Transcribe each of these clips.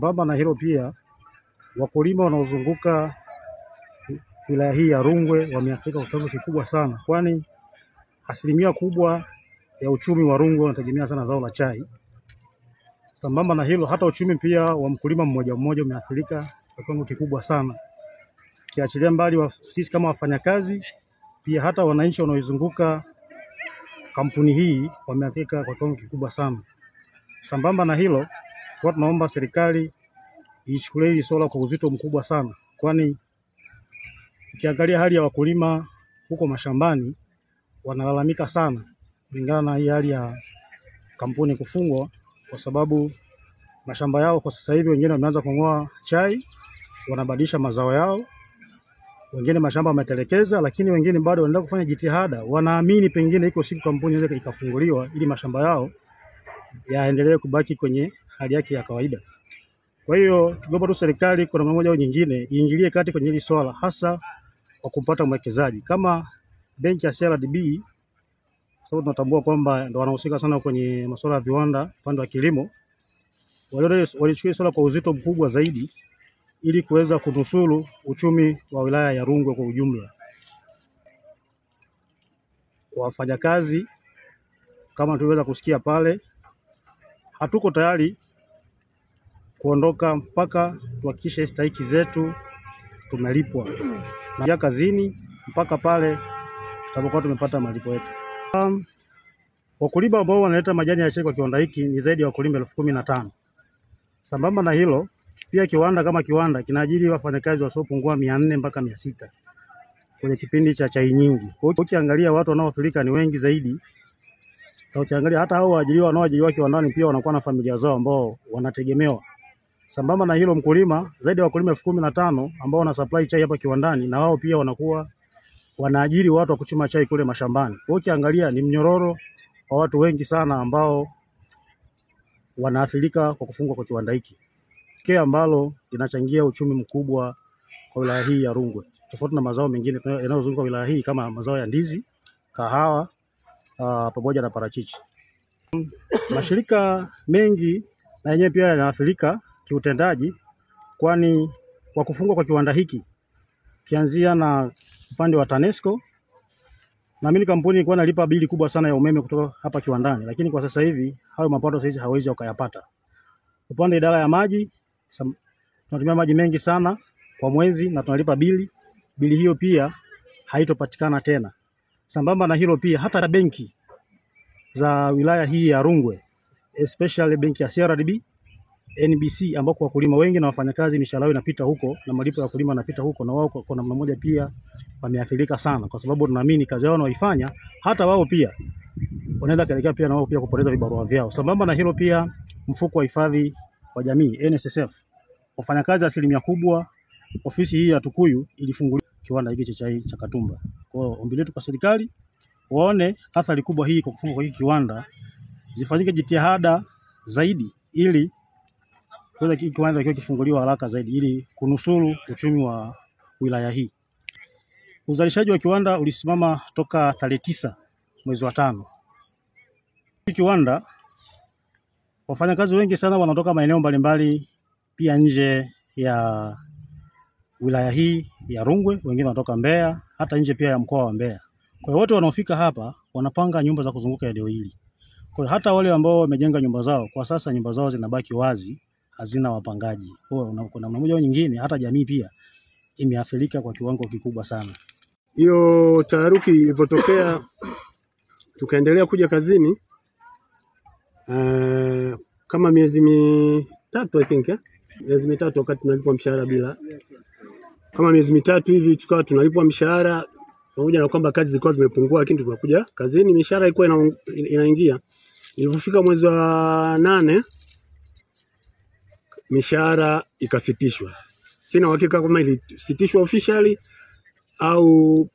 Sambamba na hilo pia, wakulima wanaozunguka wilaya hii ya Rungwe wameathirika kwa kiwango kikubwa sana, kwani asilimia kubwa ya uchumi wa Rungwe unategemea sana zao la chai. Sambamba na hilo, hata uchumi pia wa mkulima mmoja mmoja umeathirika kwa kiwango kikubwa sana. Kiachilia mbali sisi kama wafanyakazi, pia hata wananchi wanaoizunguka kampuni hii wameathirika kwa kiwango kikubwa sana. Sambamba na hilo, kwa tunaomba serikali ichukulie hili swala kwa uzito mkubwa sana, kwani ukiangalia hali ya wakulima huko mashambani wanalalamika sana kulingana na hii hali ya kampuni kufungwa, kwa sababu mashamba yao kwa sasa hivi wengine wameanza kung'oa chai, wanabadilisha mazao yao, wengine mashamba wametelekeza, lakini wengine bado wanaendelea kufanya jitihada. Wanaamini pengine iko siku kampuni inaweza ikafunguliwa ili mashamba yao yaendelee kubaki kwenye hali yake ya kawaida. Kwa hiyo tunaomba tu serikali kwa namna moja au nyingine iingilie kati kwenye hili swala, hasa kwa kupata mwekezaji kama benki ya CRDB, sababu tunatambua kwamba ndio wanahusika sana kwenye masuala ya viwanda upande wa kilimo. Walichukua swala kwa uzito mkubwa zaidi ili kuweza kunusuru uchumi wa wilaya ya Rungwe kwa ujumla. Wafanyakazi kama tuliweza kusikia pale, hatuko tayari kuondoka mpaka tuhakikishe stahiki zetu tumelipwa, na kazini mpaka pale tutapokuwa tumepata malipo yetu. Wakulima ambao wanaleta majani ya chai kwa kiwanda hiki ni zaidi ya wakulima 15,000. Sambamba na hilo, pia kiwanda kama kiwanda kinaajiri wafanyakazi wasiopungua 400 mpaka 600 kwenye kipindi cha chai nyingi. Kwa hiyo ukiangalia watu wanaoathirika ni wengi zaidi. Na ukiangalia hata hao waajiriwa wanaoajiriwa kiwandani pia wanakuwa na familia zao ambao wanategemewa. Sambamba na hilo, mkulima zaidi ya wakulima 15,000 ambao wana supply chai hapa kiwandani, na wao pia wanakuwa wanaajiri watu wa kuchuma chai kule mashambani. Kwa hiyo ukiangalia ni mnyororo wa watu wengi sana ambao wanaathirika kwa kufungwa kwa kiwanda hiki, kile ambalo linachangia uchumi mkubwa kwa wilaya hii ya Rungwe, tofauti na mazao mengine yanayozunguka wilaya hii kama mazao ya ndizi, kahawa, pamoja na parachichi. Mashirika mengi na yenyewe pia yanaathirika kiutendaji, kwani kwa kufungwa kwa kiwanda hiki, kianzia na upande wa TANESCO, na mimi kampuni ilikuwa inalipa bili kubwa sana ya umeme kutoka hapa kiwandani, lakini kwa sasa hivi hayo mapato sasa hawezi wakayapata. Upande idara ya maji, tunatumia maji mengi sana kwa mwezi na tunalipa bili hiyo pia haitopatikana tena. Sambamba na hilo pia hata benki za wilaya hii ya Rungwe, especially benki ya CRDB, NBC, ambako wakulima wengi na wafanyakazi mishahara inapita huko na malipo ya wakulima yanapita huko, na wao kwa namna moja pia wameathirika sana, kwa sababu tunaamini kazi yao wanaoifanya hata wao pia wanaweza kuelekea pia na wao pia kupoteza vibarua vyao. Sambamba na hilo pia mfuko wa hifadhi wa jamii NSSF, wafanyakazi 100% ofisi hii ya Tukuyu ilifunguliwa kiwanda hiki cha chai cha Katumba. Kwa hiyo ombi letu kwa serikali waone athari kubwa hii kwa kufungwa kwa hiki kiwanda, zifanyike jitihada zaidi ili kwa kiwanda kiwe kifunguliwa haraka zaidi ili kunusuru uchumi wa wilaya hii. Uzalishaji wa kiwanda ulisimama toka tarehe 9 mwezi wa 5. Kiwanda wafanyakazi wengi sana wanatoka maeneo mbalimbali pia nje ya wilaya hii ya Rungwe, wengine wanatoka Mbeya, hata nje pia ya mkoa wa Mbeya. Kwa hiyo wote wanaofika hapa wanapanga nyumba za kuzunguka eneo hili. Kwa hiyo hata wale ambao wamejenga nyumba zao, kwa sasa nyumba zao zinabaki wazi, hazina wapangaji. Kwa hiyo kuna namna moja au nyingine hata jamii pia imeathirika kwa kiwango kikubwa sana. Hiyo taharuki ilipotokea tukaendelea kuja kazini kama miezi mitatu I think, miezi mitatu wakati tunalipwa mshahara bila. Kama miezi mitatu hivi tukawa tunalipwa mshahara pamoja na kwamba kazi zilikuwa zimepungua, lakini tunakuja kazini mishahara ilikuwa inaingia. Ilipofika mwezi wa 8 mishahara ikasitishwa. Sina uhakika kama ilisitishwa officially au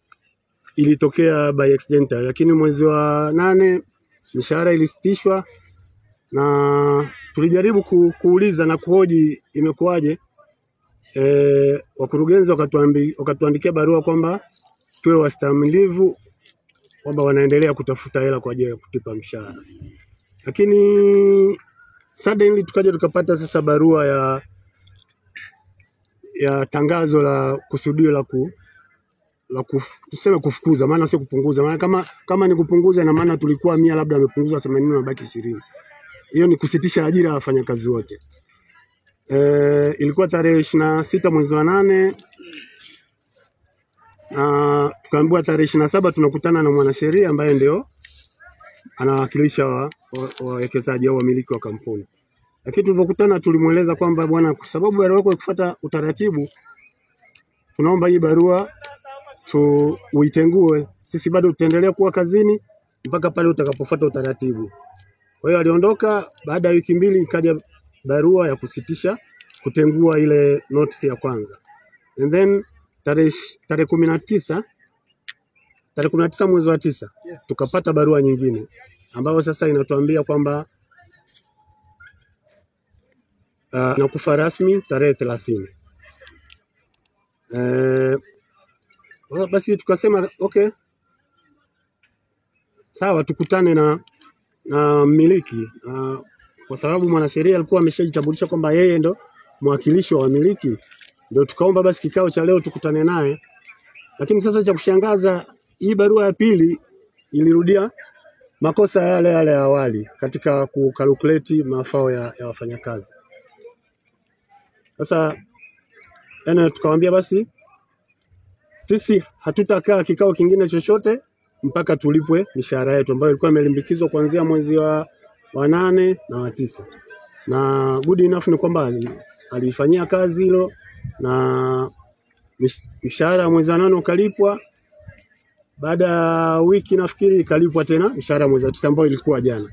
ilitokea by accidental, lakini mwezi wa 8 mishahara ilisitishwa, na tulijaribu kuuliza na kuhoji imekuwaje. Wakurugenzi wakatuandikia barua kwamba tuwe wastahimilivu, kwamba wanaendelea kutafuta hela kwa ajili ya kutupa mshahara. Lakini suddenly tukaja tukapata sasa barua ya ya tangazo la kusudio tuseme kufukuza, maana sio kupunguza. Maana kama ni kupunguza, ina maana tulikuwa 100 labda amepunguza 80 na baki 20. Hiyo ni kusitisha ajira ya wafanyakazi wote. Ilikuwa tarehe 26 mwezi wa 8, na tukaambiwa tarehe 27 tunakutana na mwanasheria ambaye ndio anawakilisha wawekezaji au wamiliki wa kampuni. Lakini tulipokutana tulimueleza kwamba bwana, kwa sababu barua yako ikufuata utaratibu, tunaomba hii barua uitengue. Sisi bado tutaendelea kuwa kazini mpaka pale utakapofuata utaratibu. Kwa hiyo aliondoka. Baada ya wiki 2 ikaja barua ya kusitisha kutengua ile notice ya kwanza. And then tarehe 19 mwezi wa 9 tukapata barua nyingine ambayo sasa inatuambia kwamba nakufa rasmi tarehe 30. Basi tukasema okay, sawa, tukutane na mmiliki, kwa sababu mwanasheria alikuwa ameshajitambulisha kwamba yeye ndo mwakilishi wa wamiliki. Ndio tukaomba basi kikao cha leo tukutane naye. Lakini sasa cha kushangaza, hii barua ya pili ilirudia makosa yale ya awali katika kukalkuleti mafao ya wafanyakazi. Sasa tukamwambia basi sisi hatutakaa kikao kingine chochote mpaka tulipwe mishahara yetu ambayo ilikuwa imelimbikizwa kuanzia mwezi wa 8 na wa 9. Na good enough ni kwamba alifanyia kazi hilo, na mishahara mwezi wa 8 ukalipwa. Baada ya wiki nafikiri ikalipwa tena mishahara mwezi wa 9 ambao ilikuwa jana.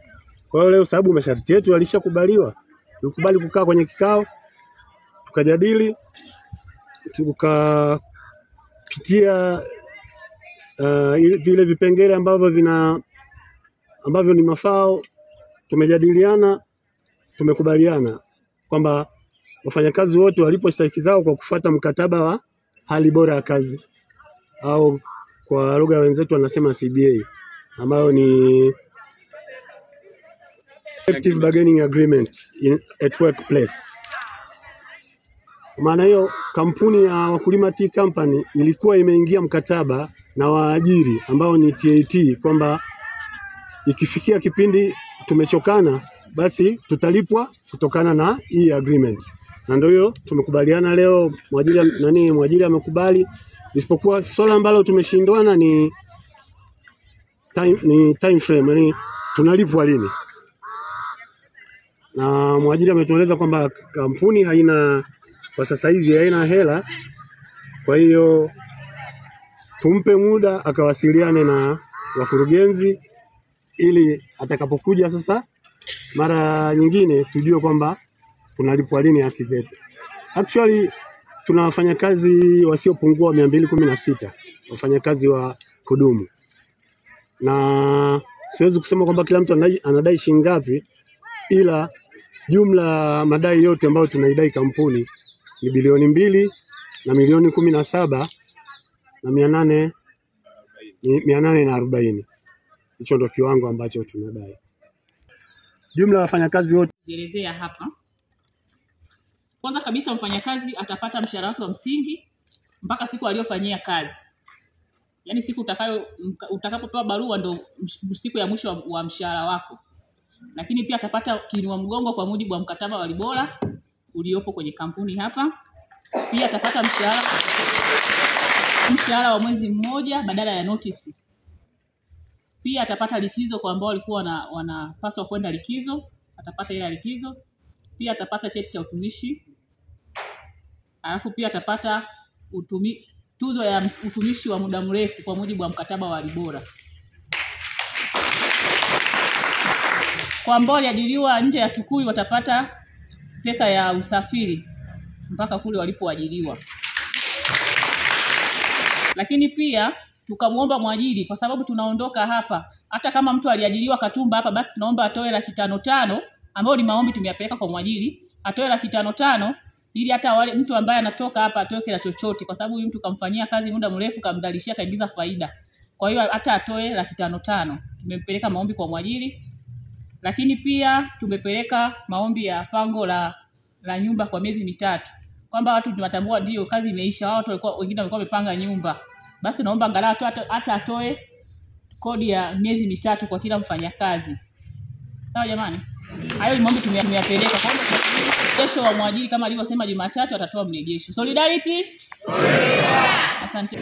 Kwa hiyo leo, sababu masharti yetu yalishakubaliwa, tulikubali kukaa kwenye kikao, tukajadili, tukapitia vile vipengele ambavyo ni mafao. Tumejadiliana, tumekubaliana kwamba wafanyakazi wote walipo stahiki zao kwa kufuata mkataba wa hali bora ya kazi, au kwa lugha wenzetu wanasema CBA, ambayo ni Collective Bargaining Agreement at Workplace. Maana hiyo kampuni ya Wakulima Tea Company ilikuwa imeingia mkataba na waajiri ambao ni TAT kwamba ikifikia kipindi tumechokana, basi tutalipwa kutokana na hii agreement. Na ndio hiyo tumekubaliana leo. Mwajiri amekubali, isipokuwa swala ambalo tumeshindwana ni time frame, yani tunalipwa lini. Na mwajiri ametueleza kwamba kampuni kwa sasa hivi haina hela, kwa hiyo tumpe muda akawasiliane na wakurugenzi ili atakapokuja sasa mara nyingine tujue kwamba tunalipwa lini haki zetu. Actually tuna wafanyakazi wasiopungua 216 wafanyakazi wa kudumu, na siwezi kusema kwamba kila mtu anadai shilingi ngapi, ila jumla madai yote ambayo tunaidai kampuni ni bilioni 2 na milioni 17 na 840. Hicho ndio kiwango ambacho tunadai. Jumla wafanyakazi wote kuelezea hapa. Kwanza kabisa, mfanyakazi atapata mshahara wake wa msingi mpaka siku aliyofanyia kazi. Yaani siku utakapopewa barua ndo siku ya mwisho wa mshahara wako. Lakini pia atapata kiinua mgongo kwa mujibu wa mkataba wa Libora uliopo kwenye kampuni hapa. Pia atapata mshahara wa mwezi mmoja badala ya notice. Pia atapata likizo kwa ambao walikuwa wanapaswa kwenda likizo, atapata ile likizo. Pia atapata cheti cha utumishi. Alafu pia atapata tuzo ya utumishi wa muda mrefu kwa mujibu wa mkataba wa Libora. Kwa ambao waliajiriwa nje ya Tukuyu watapata pesa ya usafiri mpaka kule walipoajiriwa. Lakini pia tukamwomba mwajiri, kwa sababu tunaondoka hapa, hata kama mtu aliajiriwa Katumba hapa, basi tunaomba atoe 550,000 ambao ni maombi tumeyapeleka kwa mwajiri, atoe 550,000 ili hata mtu ambaye anatoka hapa atoe kila chochote, kwa sababu huyu mtu kamfanyia kazi muda mrefu, kamdhalishia, kaingiza faida. Kwa hiyo hata atoe 550,000. Tumepeleka maombi kwa mwajiri. Lakini pia tumepeleka maombi ya pango la nyumba kwa miezi 3. kwamba watu tunatambua ndio kazi imeisha, watu walikuwa wengine walikuwa wamepanga nyumba, basi tunaomba angalau hata atoe kodi ya miezi mitatu kwa kila mfanyakazi. Sawa jamani? Hayo ni mambo tumeyapeleka. Kwa hiyo kesho wa mwajiri kama alivyosema Jumatatu atatoa mrejesho. Solidarity? Asante.